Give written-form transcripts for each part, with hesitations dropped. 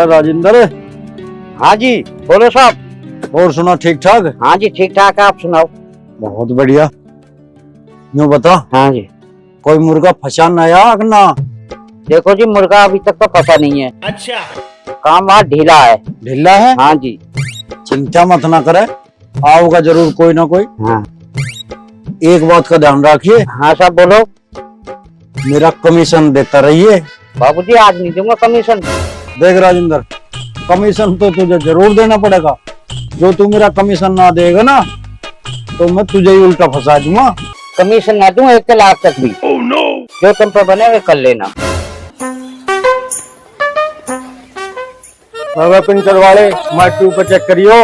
राजेंद्र। हाँ जी बोलो साहब। और सुना ठीक ठाक? हाँ जी ठीक ठाक है, आप सुनाओ। बहुत बढ़िया। यूँ बता, हाँ जी कोई मुर्गा फंसा नया ना? देखो जी, मुर्गा अभी तक तो फंसा नहीं है। अच्छा, काम वहाँ ढीला है। ढीला है? हाँ जी। चिंता मत ना करे, आओगा जरूर कोई ना कोई। हाँ एक बात का ध्यान रखिए। हाँ साहब बोलो। मेरा कमीशन देता रहिए। बाबूजी आज नहीं दूंगा कमीशन। देख राजेंद्र, कमीशन तो तुझे जरूर देना पड़ेगा। जो तू मेरा कमीशन ना देगा ना तो मैं तुझे ही उल्टा फंसा दूंगा। कमीशन ना दूं 1 लाख तक भी। oh, no! जो तुम पे बने वे कर लेना। पिंचर वाले मार्ट ऊपर चेक करियो।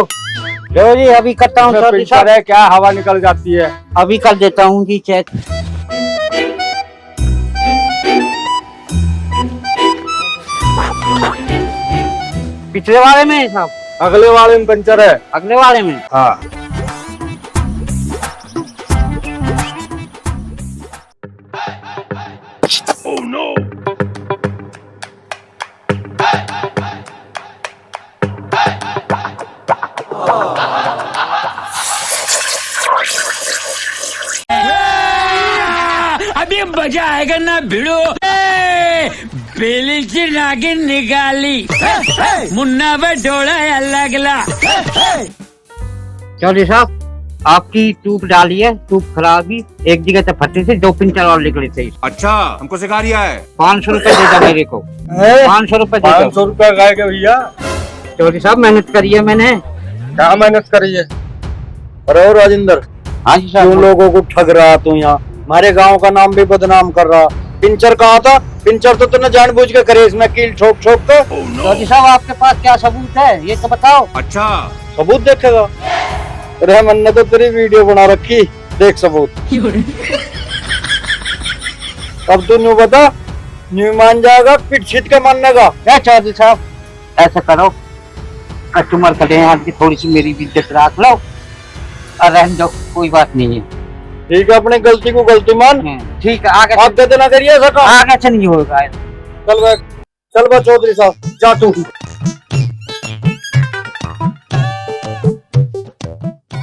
जो जी अभी करता हूँ चौधरी साहब। है क्या हवा निकल जाती है? अभी कर देता हूँ जी चेक। पिछले वाले में साहब? अगले वाले में पंचर है। अगले वाले में? हाँ। Oh no! अभी मजा आएगा ना भिड़ो। बेली से नागिन निकाली, मुन्ना बटोड़ा लगला। चौधरी साहब आपकी ट्यूब डाली है, ट्यूब खराब ही एक जगह से फटी से 2 पिंचर और निकले थे। अच्छा, हमको सिखा रिया है। 500 रुपए दे दो मेरे को। 500 रुपए दे दो। 500 रुपया गाएगा भैया? चौधरी साहब मेहनत करी है मैंने। क्या मेहनत करी है? अरे राजेंद्र, हाँ जी क्यों साहब। लोगों को ठग रहा तू? यहाँ हमारे गांव का नाम भी बदनाम कर रहा। पिंचर कहा था? पिंचर तो तूने जानबूझ के करे इसमें कील ठोक ठोक कर। चौधरी साहब आपके पास क्या सबूत है ये तो बताओ। अच्छा, सबूत देखेगा? अरे मैंने तो तेरी वीडियो बना रखी, देख सबूत। अब तू न्यू बता, न्यू मान जाएगा पिट छिट के मानने का? क्या चौधरी साहब ऐसा करो, कस्टमर खड़े हैं आपकी, थोड़ी सी मेरी भी इज्जत रख लो और रहने दो, कोई बात नहीं है। ठीक है, अपनी गलती को गलती मान। ठीक है, आगे आप गलती ना करिए सर। आगे से नहीं होगा। चल बे, चल बे चौधरी साहब, जा तू।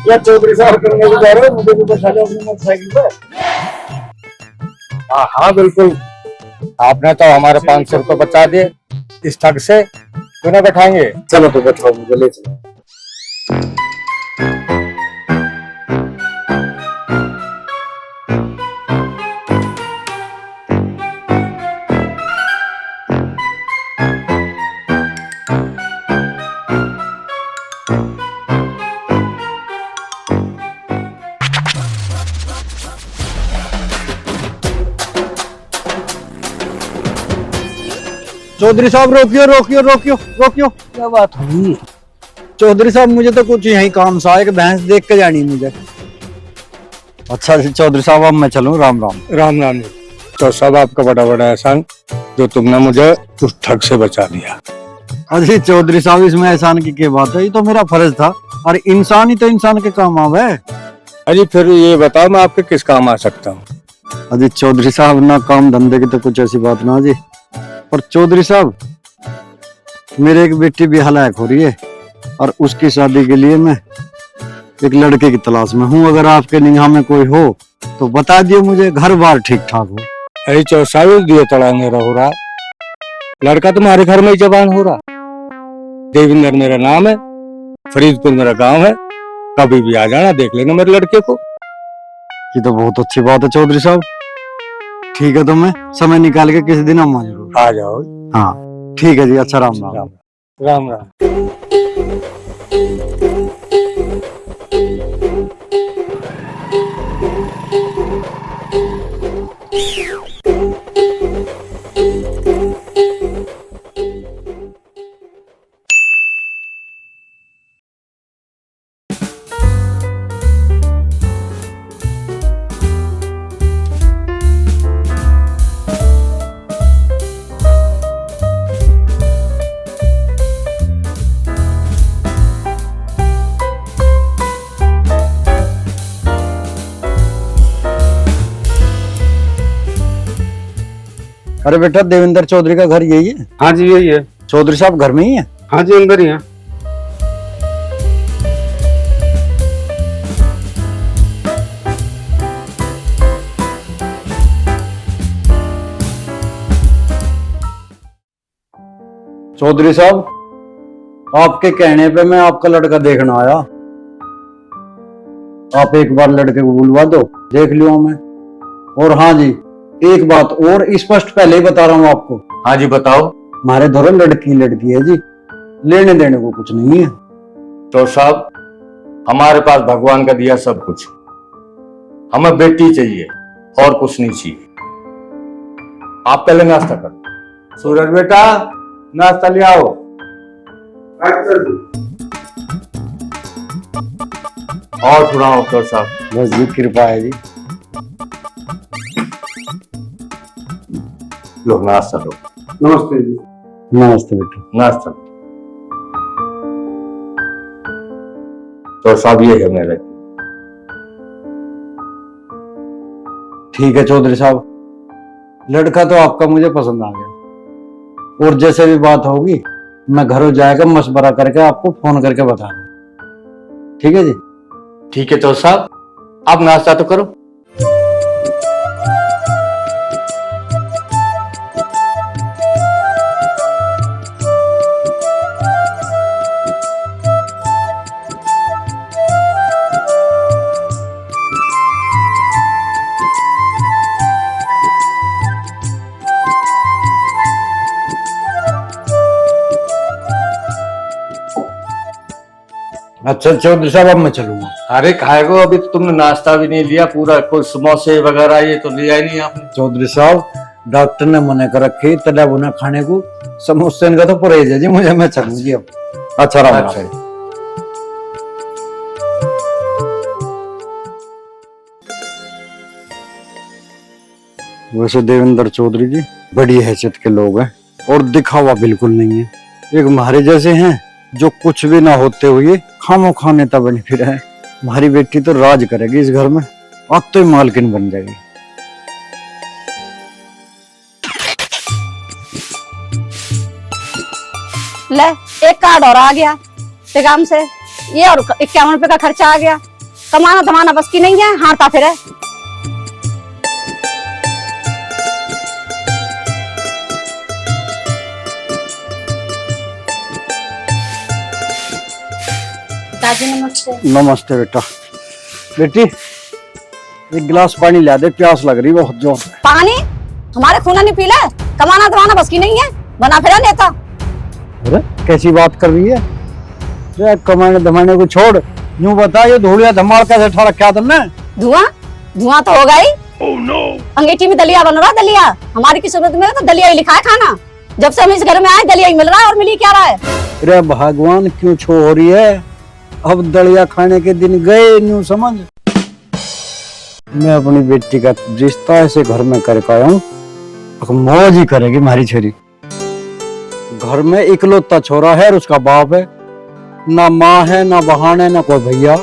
क्या चौधरी साहब करने को जा रहे हो? मुझे भी बैठा लो अपनी मोटरसाइकिल पे। हाँ हाँ बिल्कुल, आपने तो हमारे 500 रुपए बचा दिए इस ठग से। क्यों ना बैठाएंगे? चलो तो बैठो, मुझे ले चलो। चौधरी साहब रोकियो रोकियो रोकियो रोकियो। क्या बात हुई? चौधरी साहब मुझे तो कुछ यही काम सा, एक भैंस देख के जानी मुझे। अच्छा चौधरी साहब अब मैं चलूं। राम राम। राम राम। तो सब आपका बड़ा बड़ा एहसान जो तुमने मुझे उस ठग से बचा दिया। अरे चौधरी साहब इसमें एहसान की क्या बात है? ये तो मेरा फर्ज था, और इंसान ही तो इंसान के काम आवे। अरे फिर ये बताओ मैं आपके किस काम आ सकता हूँ? अरे चौधरी साहब ना काम धंधे की तो कुछ ऐसी बात ना जी, पर चौधरी साहब मेरे एक बेटी भी हलाक हो रही है और उसकी शादी के लिए मैं एक लड़के की तलाश में हूँ। अगर आपके निगाह में कोई हो तो बता दिए मुझे, घर बार ठीक ठाक हो। अरे चौसावी दिए तड़ाने हो रहा, लड़का तुम्हारे घर में ही जवान हो रहा। देवेंद्र मेरा नाम है, फरीदपुर मेरा गांव है, कभी भी आ जाना, देख लेना मेरे लड़के को। ये तो बहुत अच्छी बात है चौधरी साहब। ठीक है, तो मैं समय निकाल के किसी दिन आऊंगा जरूर। आ जाओ। हाँ ठीक है जी। अच्छा राम राम। राम राम। अरे बेटा, देवेंद्र चौधरी का घर यही है? हाँ जी यही है। चौधरी साहब घर में ही है? हाँ जी अंदर ही है। चौधरी साहब, आपके कहने पे मैं आपका लड़का देखना आया। आप एक बार लड़के को बुलवा दो, देख लियो मैं। और हाँ जी, एक बात और स्पष्ट पहले ही बता रहा हूँ आपको। हाँ जी बताओ। हमारे दोनों लड़की लड़की है जी, लेने देने को कुछ नहीं है। तो साहब, हमारे पास भगवान का दिया सब कुछ, हमें बेटी चाहिए और कुछ नहीं चाहिए। आप पहले नाश्ता करो। सूरज बेटा, नाश्ता ले आओ। और सुनाओ तो साहब। बस जी, कृपा है जी। लो नाश्ता लो। नमस्ते जी। नमस्ते बेटा। नाश्ता लो। तो साहब ये है मेरे। ठीक है चौधरी साहब, लड़का तो आपका मुझे पसंद आ गया। और जैसे भी बात होगी मैं घरों जाकर मशवरा करके आपको फोन करके बता दूँ। ठीक है जी? ठीक है तो साहब, आप नाश्ता तो करो। अच्छा चौधरी साहब, अब मैं चलूंगा। अरे खाएगो, अभी तो तुमने नाश्ता भी नहीं लिया पूरा, कोई समोसे वगैरह ये तो लिया ही नहीं आपने। चौधरी साहब, डॉक्टर ने मना कर रखी तला भुना खाने को, समोसे का तो परहेज है जी मुझे। मैं चलूँ जी अब। अच्छा राम अच्छा। राम। वैसे देवेंद्र चौधरी जी बड़ी हैसियत के लोग हैं और दिखावा बिल्कुल नहीं है। एक हमारे जैसे हैं जो कुछ भी ना होते हुए खामो खा नेता बने फिर है। हमारी बेटी तो राज करेगी इस घर में, अब तो मालकिन बन जाएगी। ले, एक कार्ड और आ गया पेगाम से। ये और 51 रुपए का खर्चा आ गया। कमाना धमाना बस की नहीं है, हारता फिर है। दादी नमस्ते। नमस्ते बेटा। बेटी एक गिलास पानी ला दे, प्यास लग रही बहुत जोर से। पानी हमारे खूना नहीं पीला, कमाना धमाना बस की नहीं है, बना फिर नेता। अरे कैसी बात कर रही है? ये कमाने धमाने को छोड़, यूं बता ये धूलिया धमाल कैसे ठा रखा तुमने? धुआं धुआं तो होगा ही। अंगीठी में दलिया बन रहा, दलिया। हमारी किस्मत में तो दलिया ही लिखा है खाना। जब से हम इस घर में आए दलिया ही मिल रहा है, और मिली क्या रहा है? अरे भगवान क्यों छो हो रही है? अब दलिया खाने के दिन गए न्यू समझ। मैं अपनी बेटी का रिश्ता ऐसे घर में करके आया हूँ, मौज ही करेगी हमारी छोरी। घर में इकलौता छोरा है और उसका बाप है, ना माँ है ना बहन है ना कोई भैया।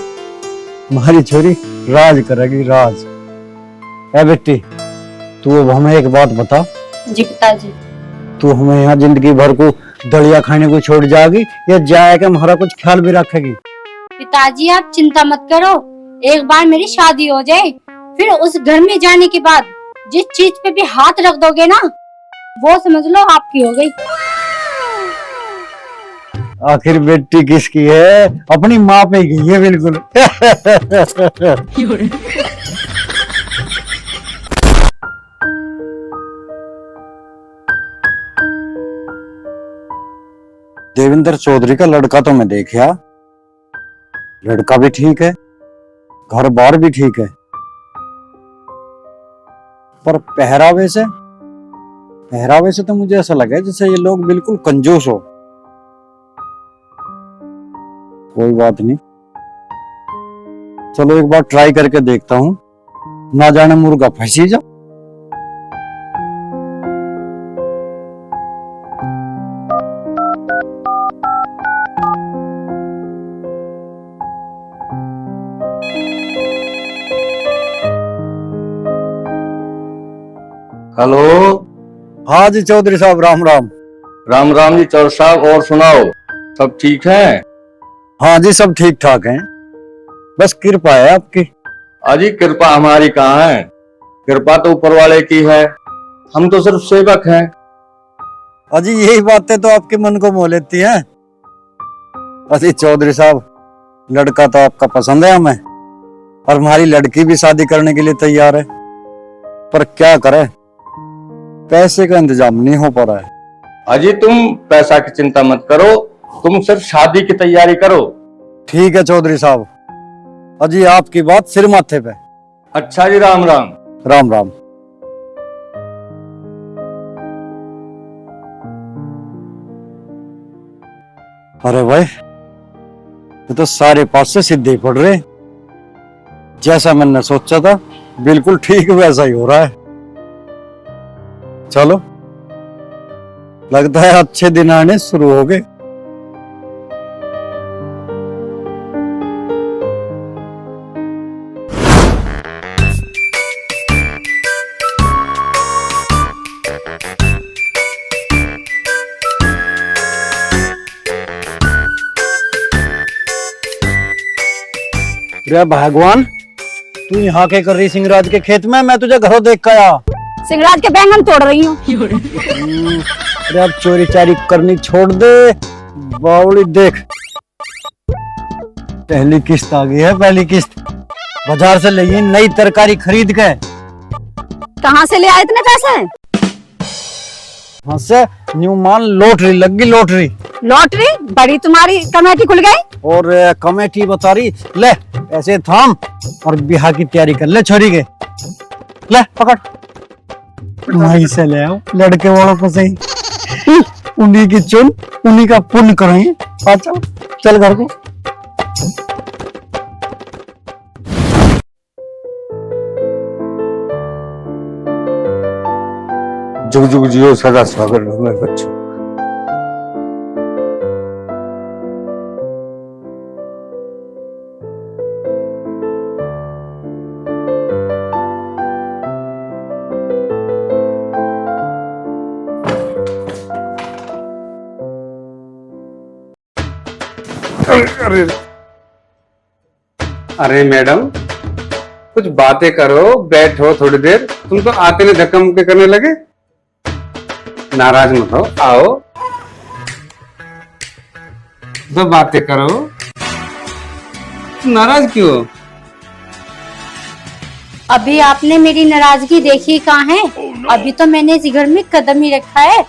हमारी छोरी राज करेगी, राज। ए बेटी, तू अब हमें एक बात बता। जी पिताजी। तू हमें यहाँ जिंदगी भर को दलिया खाने को छोड़ जाएगी या जाएगा हमारा कुछ ख्याल भी रखेगी? पिताजी आप चिंता मत करो, एक बार मेरी शादी हो जाए, फिर उस घर में जाने के बाद जिस चीज पे भी हाथ रख दोगे ना, वो समझ लो आपकी हो गई। आखिर बेटी किसकी है? अपनी माँ पे ही गई है बिल्कुल। देवेंद्र चौधरी का लड़का तो मैं देखा, लड़का भी ठीक है, घर बार भी ठीक है, पर पहरावे से तो मुझे ऐसा लगा जैसे ये लोग बिल्कुल कंजूस हो। कोई बात नहीं, चलो एक बार ट्राई करके देखता हूँ, ना जाने मुर्गा फंसी जा। हेलो। हाँ जी चौधरी साहब, राम राम। राम राम जी चौर साहब, और सुनाओ, सब ठीक है? हाँ जी, सब ठीक ठाक हैं। बस कृपा है आपकी। अजी कृपा हमारी कहाँ है, कृपा तो ऊपर वाले की है, हम तो सिर्फ सेवक हैं। अजी यही बातें तो आपके मन को मोह लेती हैं। अजी चौधरी साहब, लड़का तो आपका पसंद है हमें, और हमारी लड़की भी शादी करने के लिए तैयार है, पर क्या करें, पैसे का इंतजाम नहीं हो पा रहा है। अजी तुम पैसा की चिंता मत करो, तुम सिर्फ शादी की तैयारी करो। ठीक है चौधरी साहब, अजी आपकी बात सिर माथे पे। अच्छा जी, राम राम। राम राम। अरे भाई, ये तो सारे पास से सीधे ही पड़ रहे, जैसा मैंने सोचा था बिल्कुल ठीक वैसा ही हो रहा है। चलो, लगता है अच्छे दिन आने शुरू हो गए। रे भगवान, तू यहाँ के कर रही सिंहराज के खेत में? मैं तुझे घरों देख के आया। सिंहराज के बैंगन तोड़ रही हूँ। अरे अब चोरी चारी करनी छोड़ दे, बावली देख, पहली किस्त आ गई है, पहली किस्त। बाजार से ली नई तरकारी खरीद के। कहाँ से ले आए इतने पैसे? वहां से न्यू मान लॉटरी लग गई, लॉटरी। लॉटरी? बड़ी तुम्हारी कमेटी खुल गई। और कमेटी बता रही, ले ऐसे थाम और बिहार की तैयारी कर ले छोरी के। ले पकड़, वहीं से ले आओ, लड़के वालों को सही, उन्हीं की चुन, उन्हीं का पुण्य करेंगे। अच्छा चल घर को। जुग जुग जियो, सदा स्वागत रहो मेरे बच्चों। अरे अरे मैडम, कुछ बातें करो, बैठो थोड़ी देर। तुम तो आते नहीं धक्का मुक्के करने लगे। नाराज मत हो, आओ तो बातें करो। नाराज क्यों हो? अभी आपने मेरी नाराजगी देखी कहाँ है? अभी तो मैंने इस घर में कदम ही रखा है,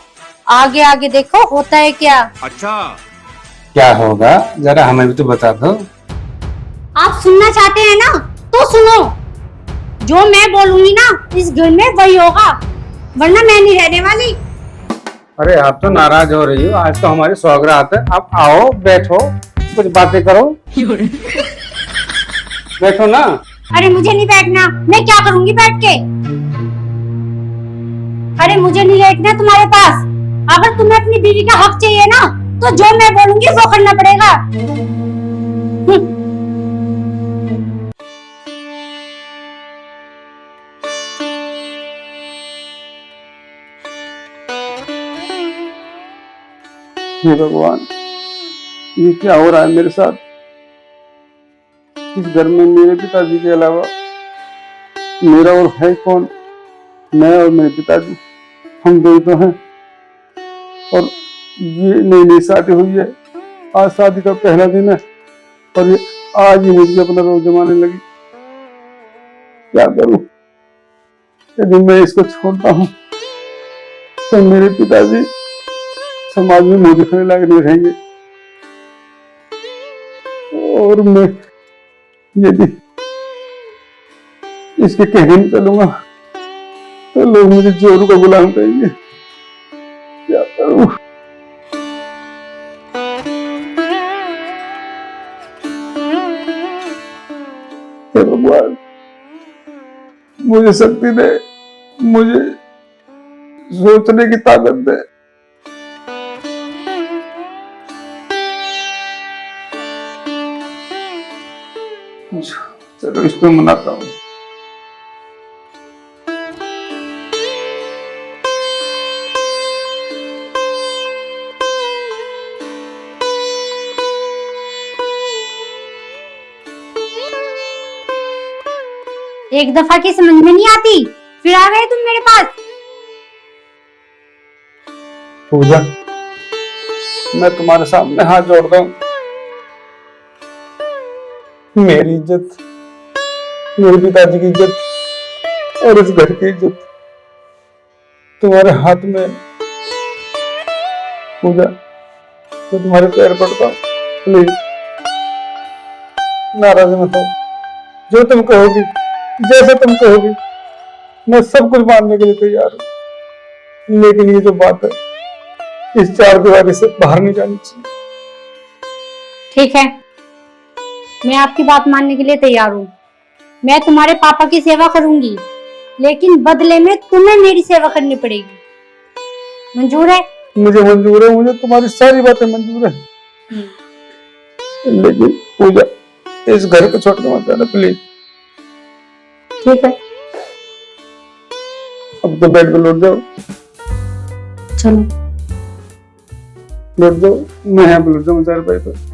आगे आगे देखो होता है क्या। अच्छा, क्या होगा जरा हमें भी तो बता दो। आप सुनना चाहते हैं ना, तो सुनो। जो मैं बोलूंगी ना इस घर में वही होगा, वरना मैं नहीं रहने वाली। अरे आप तो नाराज हो रही हो, आज तो हमारे सौगात है। आप आओ, बैठो, कुछ बातें करो। बैठो ना। अरे मुझे नहीं बैठना, मैं क्या करूंगी बैठ के? अरे मुझे नहीं बैठना तुम्हारे पास। अगर तुम्हें अपनी बीवी का हक चाहिए ना, तो जो मैं बोलूंगी वो करना पड़ेगा। हे भगवान, ये क्या हो रहा है मेरे साथ? इस घर में मेरे पिताजी के अलावा मेरा और है कौन? मैं और मेरे पिताजी, हम दो ही तो हैं। और ये नई नई शादी हुई है, आज शादी का पहला दिन है, और ये आज ही मुझे अपना रोज जमाने लगी। क्या करूं? यदि मैं इसको छोड़ता हूं तो मेरे पिताजी समाज में मुंह दिखाने लायक नहीं रहेंगे, और मैं यदि इसके कहने में चलूंगा तो लोग मुझे जोरू का गुलाम कहेंगे। क्या करूं? हे भगवान, मुझे शक्ति दे, मुझे सोचने की ताकत दे। चलो इसको मनाता हूँ। एक दफा की समझ में नहीं आती, फिर आ गए तुम मेरे पास। पूजा, मैं तुम्हारे सामने हाथ जोड़ता हूँ। मेरी इज्जत, मेरे पिताजी की इज्जत और इस घर की इज्जत तुम्हारे हाथ में। पूजा, मैं तुम्हारे पैर पड़ता हूँ, प्लीज नाराज मत हो। जो तुम कहोगी, जैसे तुम कहोगी, मैं सब कुछ मानने के लिए तैयार हूँ। लेकिन ये जो बात है, इस चार दीवारी से बाहर नहीं जानी चाहिए। ठीक है, मैं आपकी बात मानने के लिए तैयार हूँ। मैं तुम्हारे पापा की सेवा करूंगी, लेकिन बदले में तुम्हें मेरी सेवा करनी पड़ेगी। मंजूर है? मुझे मंजूर है, मुझे तुम्हारी सारी बातें मंजूर है। लेकिन पूजा, इस घर को छोड़ के मत जाना प्लीज। ठीक है, अब तो बेड पे लौट जाओ, चलो। लौट जाओ, मैं यहाँ पे लौट जाऊँ चार पाई पर।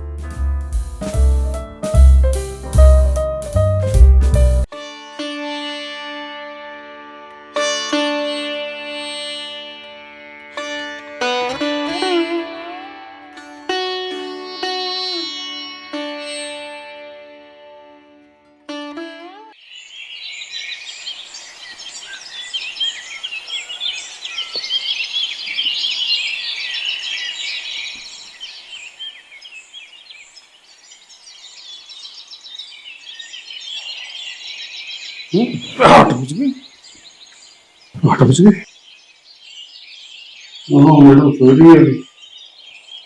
आठ बज गई। मैडम सो रही है अभी।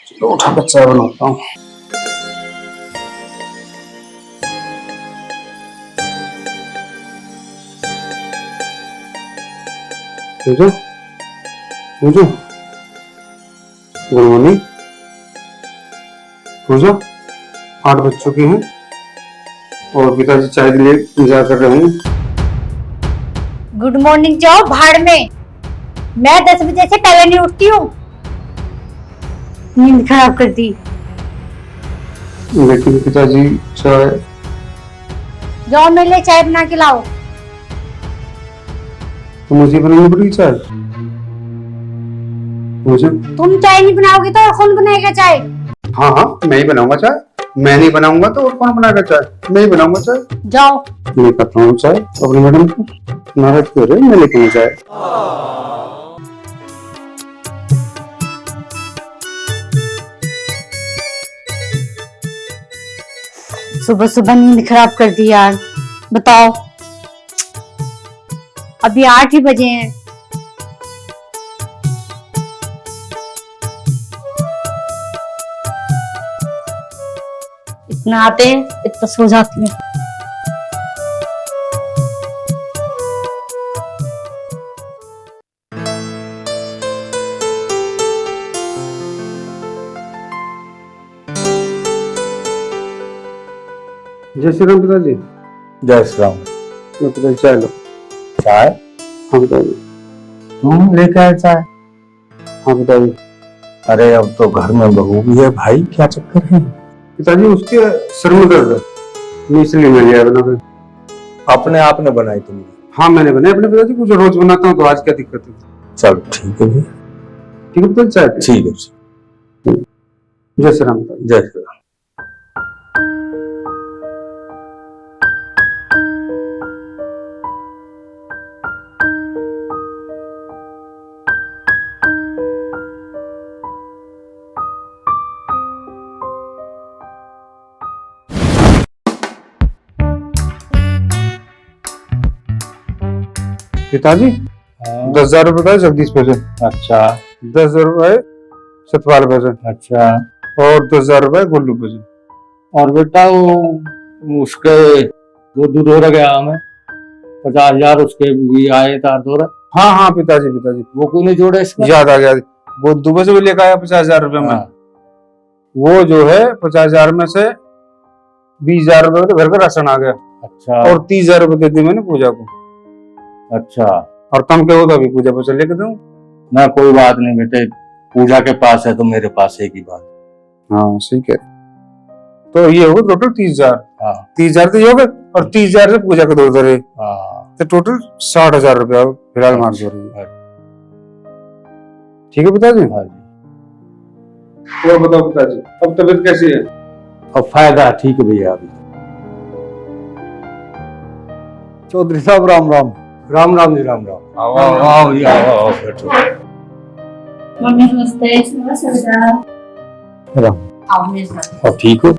चलो उठा कर चाय बनाता हूँ। पूजा, पूजा, गुड मॉर्निंग। पूजा, 8 बज चुके हैं और पिताजी चाय के लिए इंतजार कर रहे हैं। गुड मॉर्निंग जाओ भाड़ में। मैं 10 बजे से पहले नहीं उठती हूँ। नींद खराब कर दी। लेकिन पिताजी चाय। जाओ मेरे लिए चाय बना के लाओ। तो मुझे बनानी पड़ेगी चाय। मुझे तुम चाय नहीं बनाओगे तो और कौन बनाएगा चाय? हाँ हाँ, मैं ही बनाऊंगा चाय। मैं नहीं बनाऊंगा तो और कौन बनाएगा चाय? मैं ही बनाऊंगा चाय। जाओ। मैं करता हूँ चाय अपनी मैडम को। नाराज क्यों रहे? मैं लेके नहीं चाय। सुबह सुबह नींद खराब कर दी यार। बताओ, अभी 8 ही बजे हैं। इतना आते हैं, इतना सो जाती हूँ। जय श्री राम पिताजी। जय श्री राम। मैं पिताजी चाय लो। चाय? हाँ पिताजी। तुम लेके आए चाय? हाँ पिताजी। अरे अब तो घर में बहू भी है भाई, क्या चक्कर है? पिताजी उसके सर में दर्द है, मैं इसलिए मैं लिया बना कर। अपने आप ने बनाई तुमने? हाँ मैंने बनाई अपने पिताजी को, जो रोज बनाता हूँ, तो आज क्या दिक्कत है? चल ठीक है भैया। ठीक है पिताजी, चाय ठीक है। जय श्री राम पिताजी। जय श्री राम। पिताजी 10,000 रुपए का जगदीश पे से। अच्छा 10,000 रुपए सतपाल पे से। अच्छा। और 10,000 रुपए गुल्लू पे से। और बेटा वो उसके वो दूर हो गया हमें 50,000 उसके भी आए तार दो। हाँ हाँ पिताजी, पिताजी वो क्यों नहीं जोड़े इसमें? याद आ गया, वो दुबई से भी लेकर आया 50,000 रुपए में। वो जो है 50,000 में से 20,000 रुपए तो घर का राशन आ गया। अच्छा। और 30,000 रुपए दे दिए मैंने पूजा को। अच्छा। और तुम क्या होता अभी पूजा पैसे लेके दूं? ना कोई बात नहीं बेटे, पूजा के पास है तो मेरे पास है की बात। हाँ ठीक है, तो ये होगा टोटल 30,000। हाँ 30,000 तो ये होगा। और 30,000 से पूजा के दो धरे, हाँ तो टोटल 60,000 रुपया फिलहाल मार्च हो रही है। ठीक है पिताजी? हाँ जी। और बताओ पिताजी, अब तबीयत कैसी है? अब फायदा ठीक है भैया अभी। चौधरी साहब राम राम। राम राम जी, राम राम। आओ आओ आओ जी, आओ आओ बैठो। अब ठीक हो?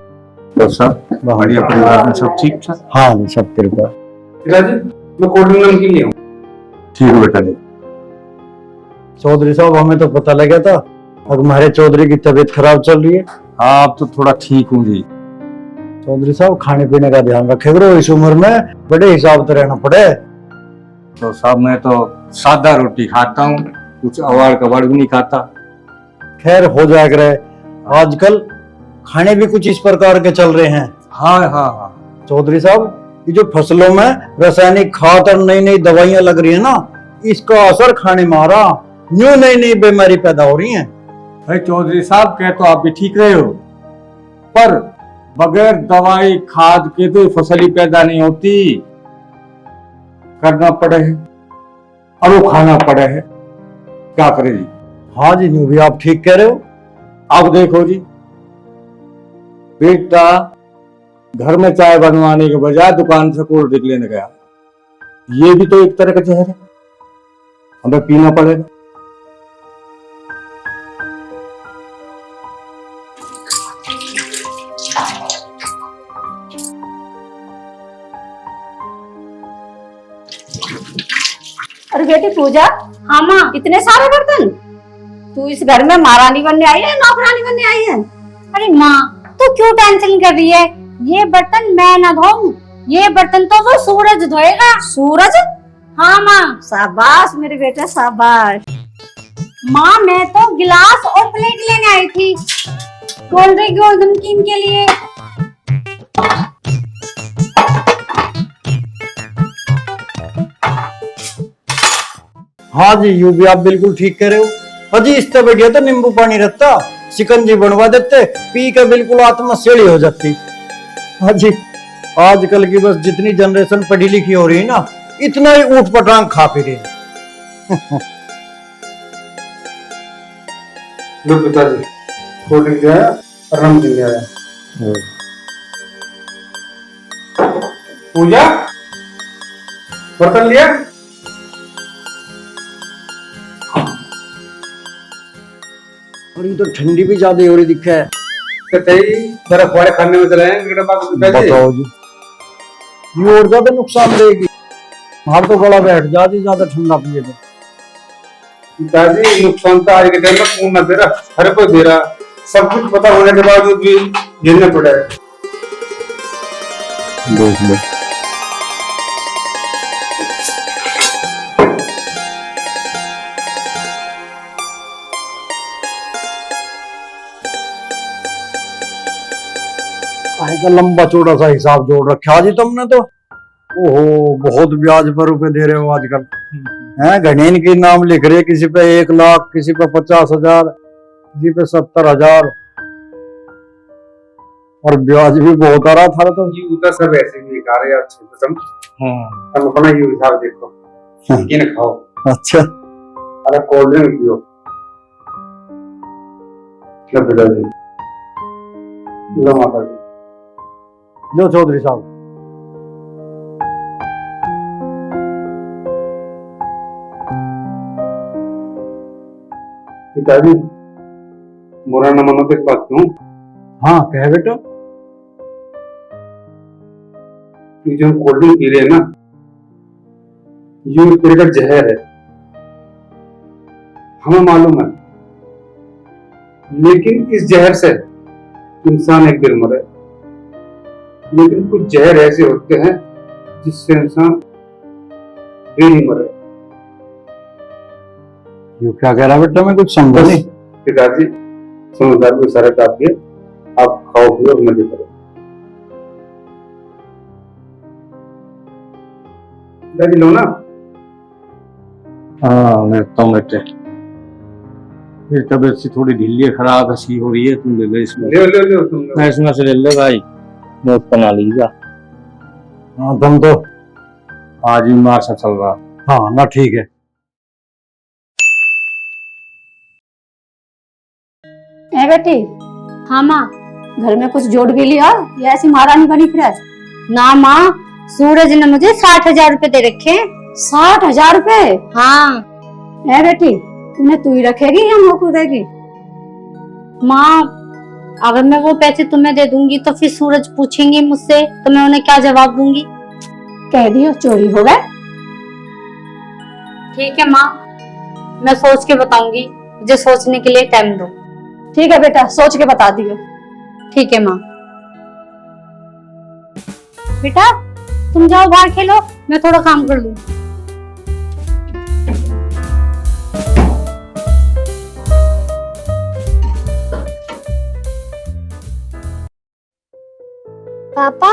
तो सब बढ़िया, परिवार में सब ठीक था? हाँ जी, सब कृपा। पिताजी मैं कोल्ड ड्रिंक नमकीन लिया हूँ। ठीक है बेटा जी। चौधरी साहब हमें तो पता लगा था अब हमारे चौधरी की तबीयत खराब चल रही है। हाँ अब तो थोड़ा ठीक हूँ जी। चौधरी साहब खाने पीने का ध्यान रखे करो, इस उम्र में बड़े हिसाब से रहना पड़े। तो साहब मैं तो सादा रोटी खाता हूँ, कुछ अवाड़ कबाड़ भी नहीं खाता। खैर हो जाया करे, आजकल खाने भी कुछ इस प्रकार के चल रहे हैं। हाँ हाँ हाँ। चौधरी साहब ये जो फसलों में रासायनिक खाद और नई नई दवाइयां लग रही है ना, इसका असर खाने में आ रहा, न्यू नई नई बीमारी पैदा हो रही है। भाई चौधरी साहब कह तो आप भी ठीक रहे हो, पर बगैर दवाई खाद के तो फसल ही पैदा नहीं होती। करना पड़े है और वो खाना पड़े है, क्या करे जी। हाँ जी, न्यू भी आप ठीक कह रहे हो। अब देखो जी, बेटा घर में चाय बनवाने के बजाय दुकान से कोल्ड ड्रिंक लेने गया, ये भी तो एक तरह का जहर है, हमें पीना पड़ेगा। अरे बेटी पूजा, हाँ माँ। इतने सारे बर्तन? तू इस घर में महारानी बनने आई है, नौकरानी बनने आई है? अरे माँ तू क्यों टेंशन कर रही है, ये बर्तन मैं ना धोऊं, ये बर्तन तो वो सूरज धोएगा। सूरज? हाँ माँ। शाबाश मेरे बेटे शाबाश। माँ मैं तो गिलास और प्लेट लेने आई थी कोल्ड ड्रिंक और नमकीन के लिए। हाँ जी, यूं भी आप बिल्कुल ठीक कह रहे हो। अजी इस तरह बढ़िया तो नींबू पानी रहता, शिकंजी बनवा देते, पी के बिल्कुल आत्मा सेड़ी हो जाती। हाँ जी, आजकल की बस जितनी जनरेशन पढ़ी लिखी हो रही है ना, इतना ही ऊट पटांग खा पी रही है। लो पिताजी, कोल्ड ड्रिंक ले आया और नमकीन ले आया। पूजा बर्तन लिया? और ये तो ठंडी भी ज्यादा हो रही दिखा है। बर्फ वाले खाने में चले हैं पिताजी। बताओ जी, ये और ज्यादा नुकसान देगी। हमारा तो गला बैठ जाती ज्यादा ठंडा पिए तो। पिताजी नुकसान तो आज के टाइम में कौन ना दे रहा, हर कोई दे रहा, सब कुछ पता होने के बावजूद भी झेलना पड़ा है। देख लो, का लंबा चौड़ा सा हिसाब जोड़ रखा जी तुमने तो। ओहो, बहुत ब्याज पर रुपए दे रहे हो आजकल। हैं, घनेन के नाम लिख रहे, किसी पे 1 लाख, किसी पे 50,000, किसी पे 70,000, और ब्याज भी बहुत आ रहा था। तो ये उतर सब ऐसे ही दिखा रहे यार, छोटे सम। तुम अपना ये हिसाब देखो, ये ना खाओ। अच्छा, अरे कोल्ड ड्रिंक पियो। लो पिताजी, लो माता जी। लो चौधरी साहब। पिताजी बुरा न मानो तो एक बात कहूं। हाँ कहे बेटा। ये जो हम कोल्ड ड्रिंक पी रहे हैं ना, ये एक तरह का जहर है, हमें मालूम है, लेकिन इस जहर से इंसान एक दिन मरे। लेकिन कुछ जहर ऐसे होते हैं जिससे इंसान डेली मरे। ये क्या कह रहा बेटा, मैं कुछ समझा नहीं। पिताजी समझदार को इशारे काटिए, आप खाओ पियो और मजे करो। पिताजी लो ना। हाँ मैं तो बेटे, फिर तबीयत सी थोड़ी ढीली है, खराब सी हो रही है, तुम ले लो इसमें। ले लो तुम लो। मैं इसमें से ले लो भाई, नोट बना लीजिएगा। हाँ तुम तो आज ही मार सा चल रहा। हाँ ना ठीक है। ए बेटी, हाँ माँ। घर में कुछ जोड़ भी लिया या ऐसी महारानी बनी फिर? ना माँ, सूरज ने मुझे 60,000 रुपए दे रखे हैं। 60,000 रुपए? हाँ। ए बेटी, उन्हें तू ही रखेगी या मोको देगी? माँ, अगर मैं वो पैसे तुम्हें दे दूंगी तो फिर सूरज पूछेंगे मुझसे, तो मैं उन्हें क्या जवाब दूंगी? कह दियो चोरी हो गए। ठीक है माँ, मैं सोच के बताऊंगी, मुझे सोचने के लिए टाइम दो। ठीक है बेटा, सोच के बता दियो। ठीक है माँ। बेटा तुम जाओ बाहर खेलो, मैं थोड़ा काम कर लूं। पापा,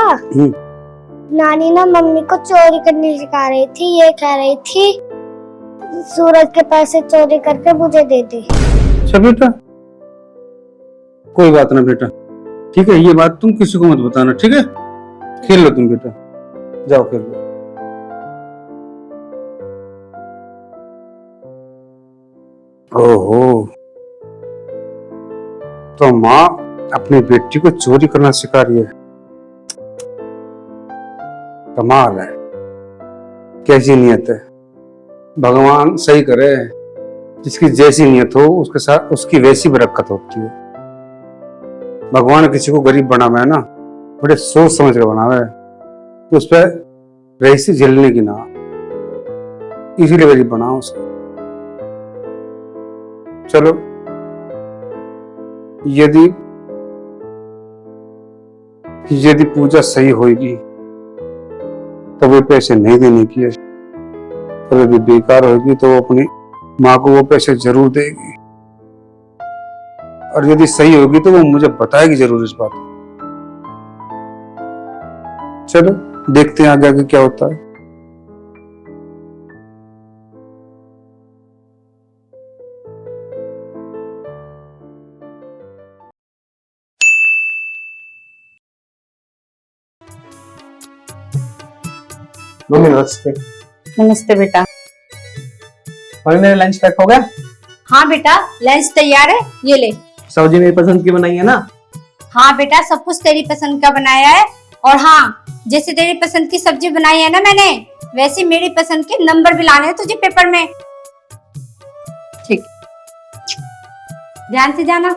नानी ना मम्मी को चोरी करनी सिखा रही थी। ये कह रही थी सूरज के पैसे चोरी करके मुझे दे दे। अच्छा बेटा, कोई बात ना बेटा, ठीक है, ये बात तुम किसी को मत बताना, ठीक है? खेल लो तुम बेटा, जाओ खेल लो। ओहो, तो माँ अपनी बेटी को चोरी करना सिखा रही है। कमाल है, कैसी नियत है। भगवान सही करे, जिसकी जैसी नियत हो उसके साथ उसकी वैसी बरकत होती है। भगवान किसी को गरीब बनावे है ना, बड़े सोच समझ कर बनावे है, तो उस पर रईसी झेलने की ना, इसीलिए गरीब बना उसको। चलो, यदि पूजा सही होगी तो वो पैसे नहीं देने की है, और यदि बेकार होगी तो वो अपनी माँ को वो पैसे जरूर देगी, और यदि सही होगी तो वो मुझे बताएगी जरूर इस बात। चलो देखते हैं आगे आगे क्या होता है। मम्मी नमस्ते। नमस्ते बेटा। मम्मी मेरा लंच पैक हो गया? हाँ बेटा, लंच तैयार है, ये ले। सब्जी मेरी पसंद की बनाई है ना? हाँ बेटा, सब कुछ तेरी पसंद का बनाया है। और हाँ, जैसे तेरी पसंद की सब्जी बनाई है ना मैंने, वैसे मेरी पसंद के नंबर भी लाने हैं तुझे पेपर में। ठीक, ध्यान से जाना।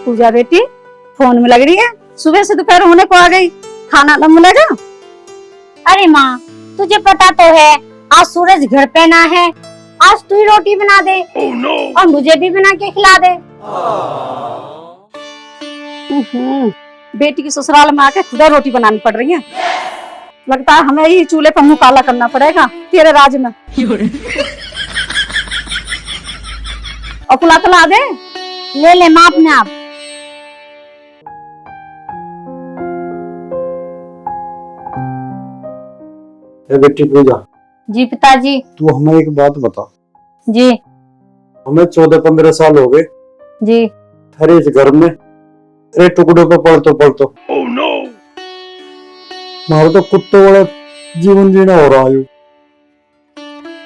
पूजा बेटी, फोन में लग रही है, सुबह से दोपहर होने को आ गई, खाना न मिलेगा? अरे माँ, तुझे पता तो है आज सूरज घर पे ना है, आज तू ही रोटी बना दे। और मुझे भी बना के खिला दे। बेटी की ससुराल में आके खुदा रोटी बनानी पड़ रही है। लगता है हमें ही चूल्हे पर मुंह काला करना पड़ेगा तेरे राज में। और पुला दे। ले ले माँ अपने आप। बेटी पूजा, जी पिताजी। तू हमें एक बात बता। जी। हमें 14-15 साल हो गए जी। अरे इस घर में अरे टुकड़ों पे पलतो मारो तो कुत्ते वाला जीवन जीना हो रहा है।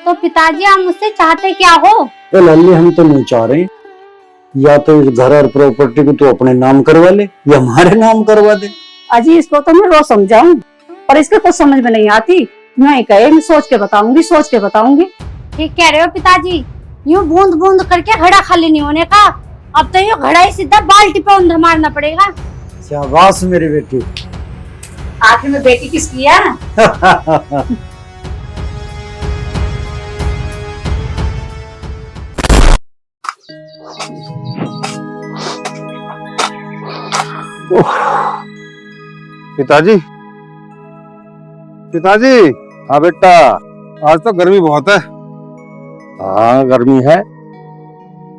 तो पिताजी आप मुझसे चाहते क्या हो? लल्ली, हम तो नहीं चाह रहे, या तो इस घर और प्रॉपर्टी को तू अपने नाम करवा ले या हमारे नाम करवा दे। अजी इसको तो मैं रोज समझाऊं पर इसके कुछ समझ में नहीं आती। मैं कहे मैं सोच के बताऊंगी। ठीक कह रहे हो पिताजी, यूं बूंद बूंद करके घड़ा खाली नहीं होने का। अब तो यूं घड़ा ही सीधा बाल्टी पे ऊंधा मारना पड़ेगा। शाबाश मेरी बेटी। आखिर में बेटी किसकी है? पिताजी, हाँ बेटा, आज तो गर्मी बहुत है। हाँ गर्मी है,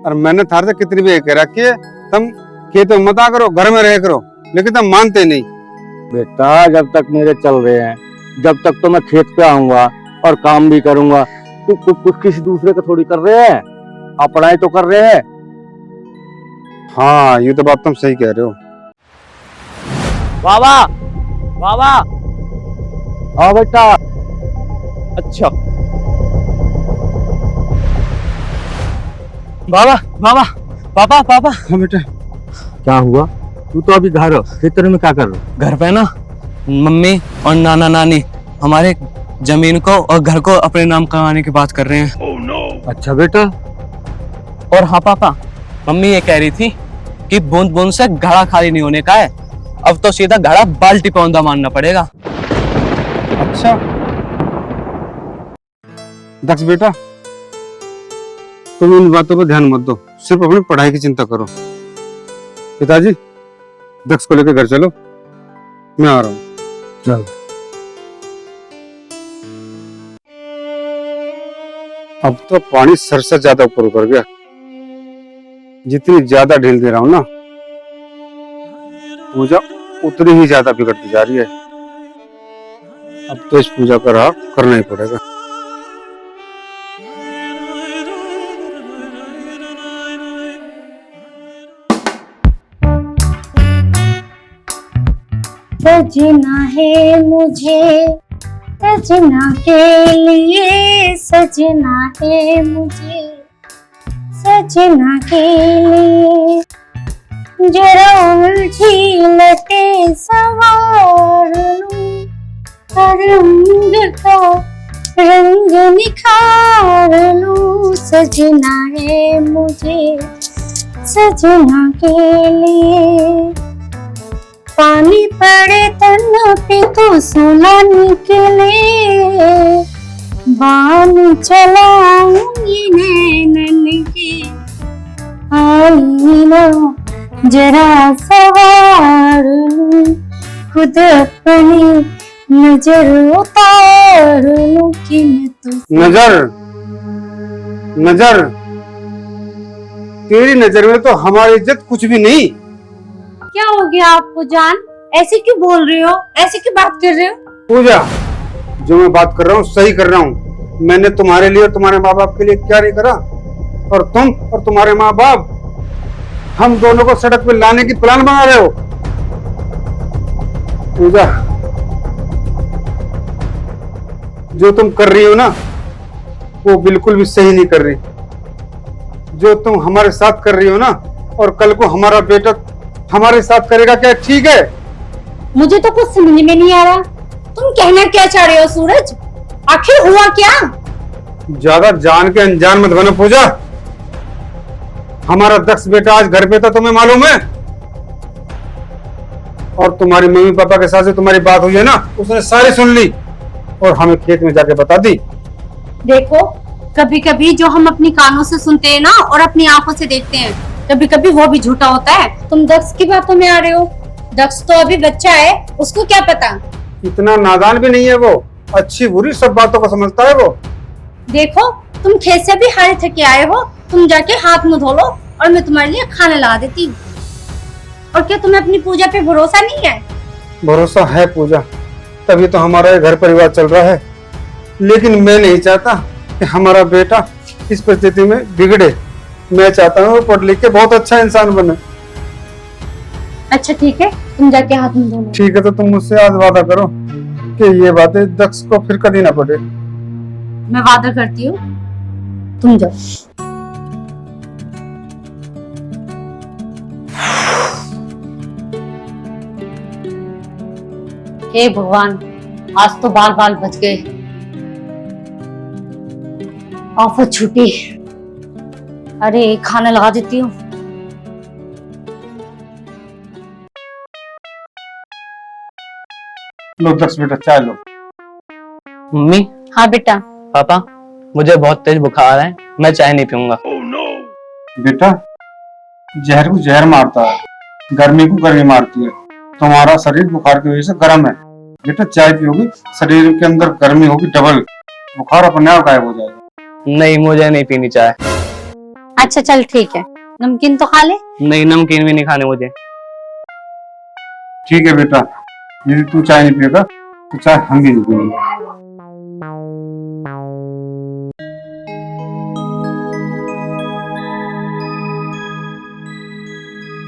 और मैंने थार से कितनी भी कह रखी है तुम खेतों में मत आ करो, घर में रह करो, लेकिन तुम मानते नहीं। बेटा जब तक मेरे चल रहे हैं, जब तक तो मैं खेत पे आऊंगा और काम भी करूंगा। तू कुछ किसी दूसरे का थोड़ी कर रहे हैं, अपना ही तो कर रहे हैं। हाँ, ये तो बात तुम सही कह रहे हो। बाबा बाबा। हाँ बेटा। अच्छा बाबा बाबा पापा पापा। हाँ बेटा। क्या हुआ? तू तो अभी घर खेतर में क्या कर रहा है? घर पे ना मम्मी और नाना नानी हमारे जमीन को और घर को अपने नाम करवाने की बात कर रहे हैं। अच्छा बेटा। और हाँ पापा, मम्मी ये कह रही थी कि बूंद बूंद से घड़ा खाली नहीं होने का है, अब तो सीधा घड़ा बाल्टी पौंदा मारना पड़ेगा। अच्छा दक्ष बेटा, तुम इन बातों पर ध्यान मत दो, सिर्फ अपनी पढ़ाई की चिंता करो। पिताजी, दक्ष को लेकर घर चलो, मैं आ रहा हूँ। चल। अब तो पानी सर से ज्यादा ऊपर उतर गया। जितनी ज्यादा ढील दे रहा हूँ ना, पूजा उतनी ही ज्यादा बिगड़ती जा रही है। अब तो इस पूजा का राह करना ही पड़ेगा। सजना है मुझे सजना के लिए, सजना है मुझे सजना के लिए, जरा उलझी लटे सवार लूं, रंग का रंग निखार लूं, सजना है मुझे सजना के लिए। पानी पड़े तन पे तो सोना निकले, बान चलाऊंगी नैनन की, आईना जरा सवार लूं, खुद अपनी नजर उतार लूं कि मैं तो नजर नजर तेरी नजर में तो हमारी इज्जत कुछ भी नहीं। क्या हो गया आपको जान? ऐसे क्यों बोल रहे हो, ऐसे क्यों बात कर रहे हो? पूजा, जो मैं बात कर रहा हूँ सही कर रहा हूँ। मैंने तुम्हारे लिए और तुम्हारे माँ बाप के लिए क्या नहीं करा, और तुम और तुम्हारे माँ बाप हम दोनों को सड़क पे लाने की प्लान बना रहे हो। पूजा, जो तुम कर रही हो ना, वो बिल्कुल भी सही नहीं कर रही। जो तुम हमारे साथ कर रही हो ना, और कल को हमारा बेटा हमारे साथ करेगा, क्या ठीक है? मुझे तो कुछ समझ में नहीं आ रहा, तुम कहना क्या चाह रहे हो सूरज? आखिर हुआ क्या? ज्यादा जान के अनजान मत बनो पूजा। हमारा दक्ष बेटा आज घर पे था, तुम्हें मालूम है? और तुम्हारी मम्मी पापा के साथ जो तुम्हारी बात हुई है ना, उसने सारी सुन ली और हमें खेत में जाके बता दी। देखो, कभी कभी जो हम अपनी कानों से सुनते हैं ना और अपनी आंखों से देखते हैं, कभी कभी वो भी झूठा होता है। तुम दक्ष की बातों में आ रहे हो, दक्ष तो अभी बच्चा है, उसको क्या पता। इतना नादान भी नहीं है वो, अच्छी बुरी सब बातों को समझता है वो। देखो, तुम खेत से भी हारे थके आए हो, तुम जाके हाथ मुंह धो लो और मैं तुम्हारे लिए खाना ला देती हूँ। और क्या तुम्हें अपनी पूजा पे भरोसा नहीं है? भरोसा है पूजा, तभी तो हमारा ये घर परिवार चल रहा है। लेकिन मैं नहीं चाहता कि हमारा बेटा इस परिस्थिति में बिगड़े। मैं चाहता हूँ वो पढ़ लिख के बहुत अच्छा इंसान बने। अच्छा ठीक है, तुम जाके हाथ मुंह धो लो। ठीक है, तो तुम मुझसे आज वादा करो कि ये बातें दक्ष को फिर कभी ना पड़े। मैं वादा करती हूँ, तुम जाओ। हे भगवान, आज तो बाल बाल बच गए, आफत छूटी। अरे खाना लगा देती हूँ। लो दक्ष बेटा, चाय लो। मम्मी, हाँ बेटा। पापा, मुझे बहुत तेज बुखार है, मैं चाय नहीं पीऊंगा। बेटा, जहर को जहर मारता है, गर्मी को गर्मी मारती है। तुम्हारा शरीर बुखार की वजह से गर्म है। बेटा चाय पियोगी, शरीर के अंदर गर्मी होगी डबल, बुखार अपने आप गायब हो जाएगा। नहीं, मुझे नहीं पीनी चाय। अच्छा चल ठीक है, नमकीन तो खा ले। नहीं, नमकीन भी नहीं खाने मुझे। ठीक है बेटा, यदि तू चाय नहीं पिएगा तो चाय हम भी नहीं पिएंगे।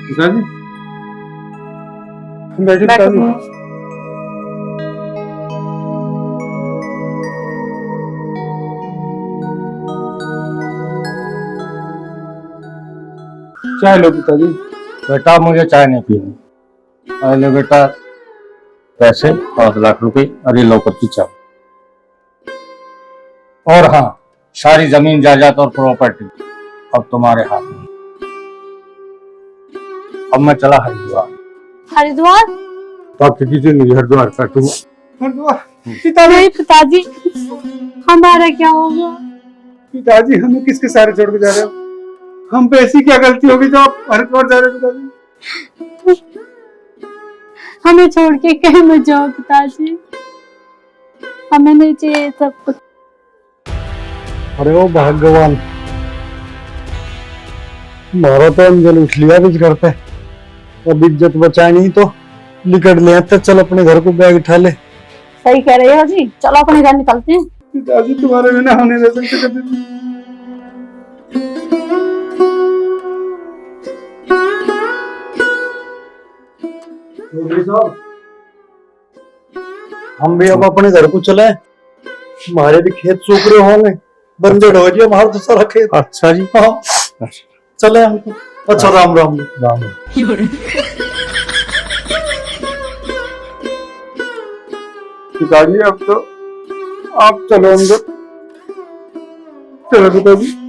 पिताजी बैठिए पिताजी। चाय लो पिताजी। बेटा मुझे चाय नहीं पीनी। पहले बेटा पैसे 5 लाख रुपए अरे लौकर की चाय। और हाँ, सारी जमीन जायदाद और प्रॉपर्टी अब तुम्हारे हाथ में। अब मैं चला हरिद्वार। हरिद्वार? बाकी की जिंदगी हरिद्वार काटूंगा। हरिद्वार? नहीं पिताजी, हमारा क्या होगा? पिताजी हमें किसके सारे छोड़ के जा रहे हो? हम पे ऐसी क्या गलती होगी जो आप हरिद्वार जा रहे हो पिताजी? हमें छोड़ के कहीं मत जाओ पिताजी, हमें नहीं चाहिए सब कुछ। अरे ओ भगवान, मारो तो अंजल उठ लिया बीच घर पे। अब इज्जत बचाए नहीं तो निकट ले आते। चल अपने घर को बैग उठा ले। सही कह रहे हो जी, चलो अपने घर निकलते हैं। पिताजी तुम्हारे बिना हम नहीं रह सकते कभी भी। चौधरी साहब, हम भी अब अपने घर को चले। हमारे भी खेत सूख रहे होंगे, बंजर हो गया हमारा तो सारा खेत। अच्छा जी। हाँ चले हम। अच्छा राम राम राम। पिताजी अब तो आप चलो अंदर। चलो पिताजी।